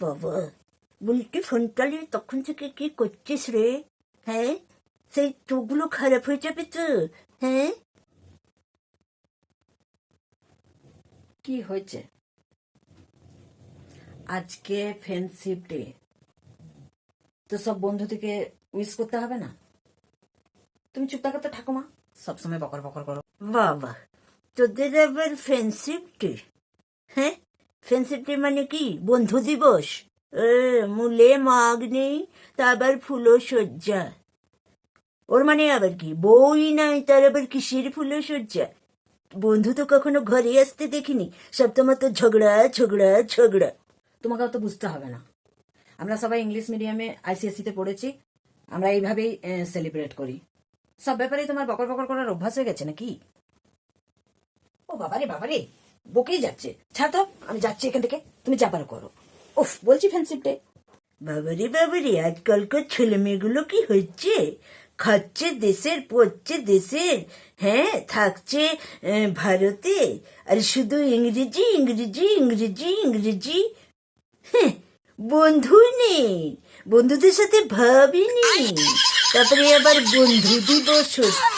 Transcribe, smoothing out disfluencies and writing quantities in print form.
বাবা, বলতে ফোনটা নিয়ে তখন থেকে কি করছিস রে? হ্যাঁ, সেই চোখগুলো খারাপ হয়ে যাবে তো। হ্যাঁ, কি হয়েছে? আজকে ফ্রেন্ডশিপ ডে, তো সব বন্ধুদেরকে উইশ করতে হবে না? তুমি চুপ থাকো তো ঠাকুমা, সবসময় বকর বকর করো। বাবা, তোদের আবার ফ্রেন্ডশিপ ডে? হ্যাঁ, ফ্রেন্ডশিপ ডে মানে কি বন্ধু দিবস? মূলে মাগ নেই, তা আবার ফুলো সজ্জা। ওর মানে আবার কি, বই নাই তার আবার কিসের ফুলো সজ্জা? বন্ধু তো কখনো ঘরে আসতে দেখিনি, সব তোমার তো ঝগড়া ঝগড়া ঝগড়া। তোমাকে তো বুঝতে হবে না, আমরা সবাই ইংলিশ মিডিয়ামে আইসিএসসি তে পড়েছি, আমরা এইভাবেই সেলিব্রেট করি। সব ব্যাপারেই তোমার বকর বকর করার অভ্যাস হয়ে গেছে নাকি? ও বাবারে বাবারে, বকেই যাচ্ছে। ছাড় তো, আমি যাচ্ছি এখান থেকে, তুমি যাবার করো। উফ, বলছি ফ্রেন্ডশিপ ডে। বাবারে বাবারে, আজকালকার ছেলে মেয়েগুলো কি হচ্ছে! খাচ্ছে দেশের, পড়ছে দেশের, হ্যাঁ, থাকছে ভারতে, আর শুধু ইংরেজি ইংরেজি ইংরেজি ইংরেজি। হ্যাঁ, বন্ধু নেই, বন্ধুদের সাথে ভাবই নেই, তারপরে আবার বন্ধু দিবস হচ্ছে।